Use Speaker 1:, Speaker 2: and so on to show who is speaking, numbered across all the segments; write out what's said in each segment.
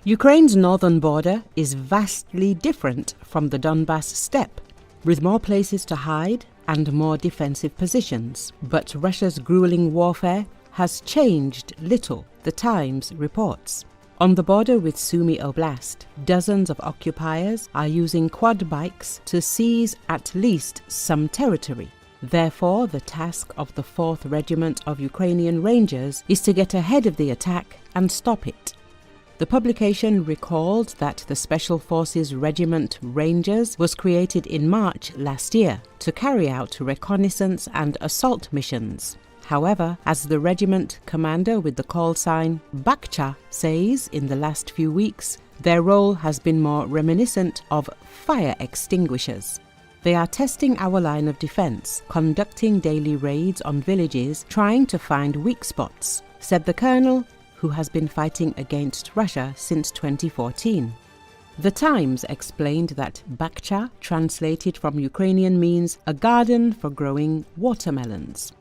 Speaker 1: Ukraine's northern border is vastly different from the Donbas steppe, with more places to hide and more defensive positions. But Russia's grueling warfare has changed little, the Times reports. On the border with Sumy Oblast, dozens of occupiers are using quad bikes to seize at least some territory. Therefore, the task of the 4th Regiment of Ukrainian Rangers is to get ahead of the attack and stop it. The publication recalled that the Special Forces Regiment Rangers was created in March last year to carry out reconnaissance and assault missions. However, as the regiment commander with the call sign Bakhcha says, in the last few weeks, their role has been more reminiscent of fire extinguishers. They are testing our line of defense, conducting daily raids on villages, trying to find weak spots, said the colonel, who has been fighting against Russia since 2014. The Times explained that Bakhcha, translated from Ukrainian, means a garden for growing watermelons.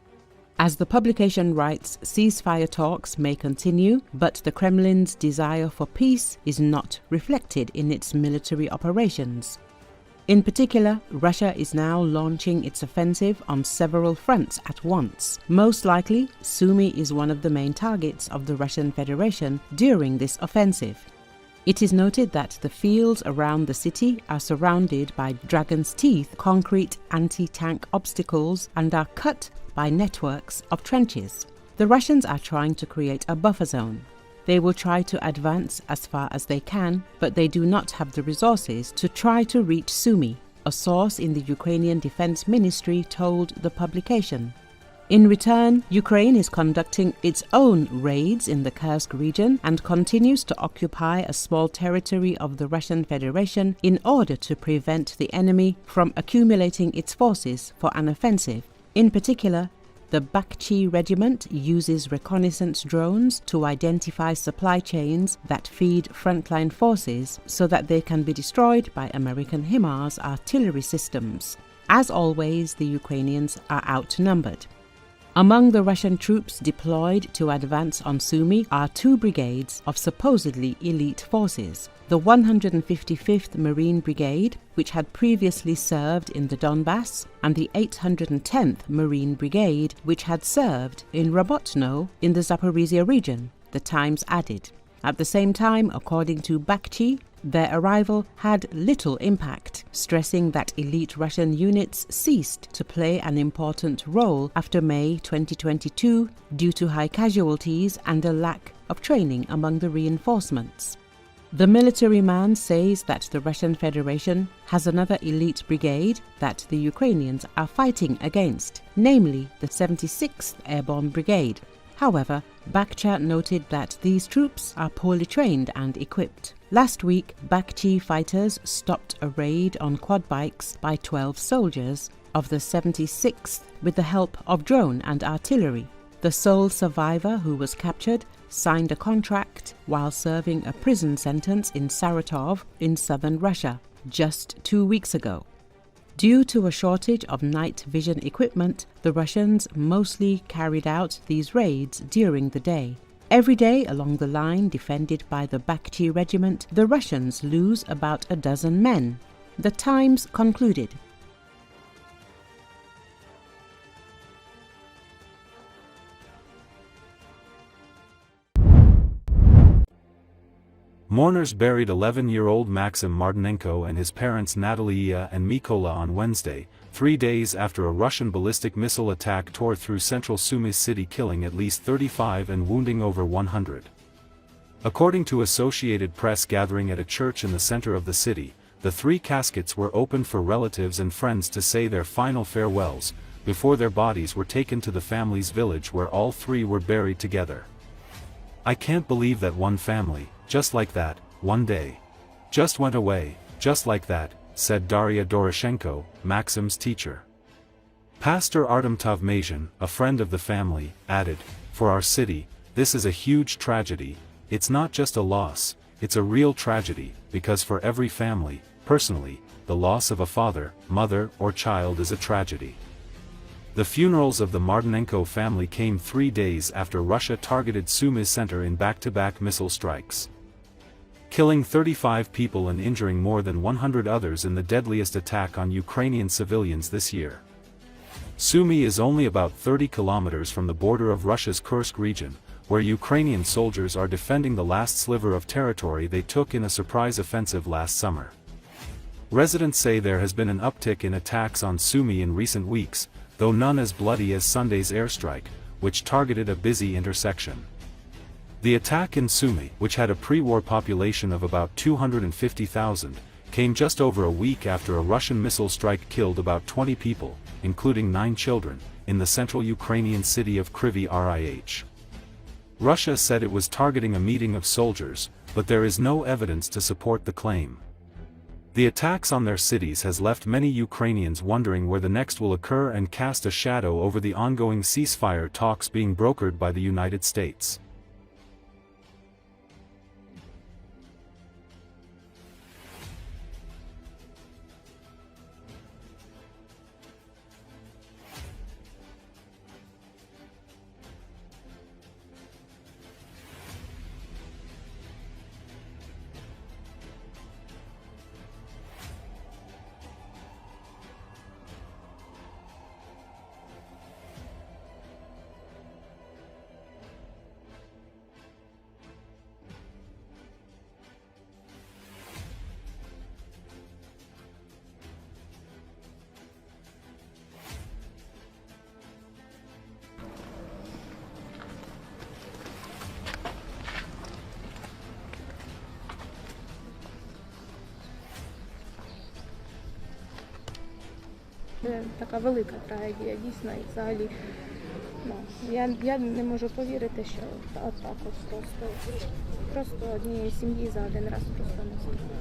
Speaker 1: As the publication writes, ceasefire talks may continue, but the Kremlin's desire for peace is not reflected in its military operations. In particular, Russia is now launching its offensive on several fronts at once. Most likely, Sumy is one of the main targets of the Russian Federation during this offensive. It is noted that the fields around the city are surrounded by dragon's teeth concrete anti-tank obstacles and are cut by networks of trenches. The Russians are trying to create a buffer zone. They will try to advance as far as they can, but they do not have the resources to try to reach Sumy, a source in the Ukrainian Defense Ministry told the publication. In return, Ukraine is conducting its own raids in the Kherson region and continues to occupy a small territory of the Russian Federation in order to prevent the enemy from accumulating its forces for an offensive. In particular, the Bakhcha regiment uses reconnaissance drones to identify supply chains that feed frontline forces so that they can be destroyed by American HIMARS artillery systems. As always, the Ukrainians are outnumbered. Among the Russian troops deployed to advance on Sumy are 2 brigades of supposedly elite forces. The 155th Marine Brigade, which had previously served in the Donbas, and the 810th Marine Brigade, which had served in Robotno in the Zaporizhia region, the Times added. At the same time, according to Bakhcha, their arrival had little impact, stressing that elite Russian units ceased to play an important role after May 2022 due to high casualties and a lack of training among the reinforcements. The military man says that the Russian Federation has another elite brigade that the Ukrainians are fighting against, namely the 76th Airborne Brigade. However, Bakhcha noted that these troops are poorly trained and equipped. Last week, Bakhcha fighters stopped a raid on quad bikes by 12 soldiers of the 76th with the help of drone and artillery. The sole survivor who was captured signed a contract while serving a prison sentence in Saratov in southern Russia just 2 weeks ago. Due to a shortage of night vision equipment, the Russians mostly carried out these raids during the day. Every day along the line defended by the Bakhcha regiment, the Russians lose about a dozen men. The Times concluded.
Speaker 2: Mourners buried 11-year-old Maxim Martynenko and his parents Natalia and Mykola on Wednesday, 3 days after a Russian ballistic missile attack tore through central Sumy city, killing at least 35 and wounding over 100. According to Associated Press, gathering at a church in the center of the city, the 3 caskets were opened for relatives and friends to say their final farewells, before their bodies were taken to the family's village where all 3 were buried together. "I can't believe that one family, just like that, one day, just went away, just like that," said Daria Doroshenko, Maxim's teacher. Pastor Artem Tavmazhin, a friend of the family, added, "For our city, this is a huge tragedy. It's not just a loss, it's a real tragedy, because for every family, personally, the loss of a father, mother, or child is a tragedy." The funerals of the Martynenko family came 3 days after Russia targeted Sumy center in back-to-back missile strikes. killing 35 people and injuring more than 100 others in the deadliest attack on Ukrainian civilians this year. Sumy is only about 30 kilometers from the border of Russia's Kursk region, where Ukrainian soldiers are defending the last sliver of territory they took in a surprise offensive last summer. Residents say there has been an uptick in attacks on Sumy in recent weeks, though none as bloody as Sunday's airstrike, which targeted a busy intersection. The attack in Sumy, which had a pre-war population of about 250,000, came just over a week after a Russian missile strike killed about 20 people, including 9 children, in the central Ukrainian city of Kyiv. Russia said it was targeting a meeting of soldiers, but there is no evidence to support the claim. The attacks on their cities has left many Ukrainians wondering where the next will occur and cast a shadow over the ongoing ceasefire talks being brokered by the United States.
Speaker 3: Це така велика трагедія, дійсно, і взагалі, я не можу повірити, що отак от просто однієї сім'ї за один раз просто не зробили.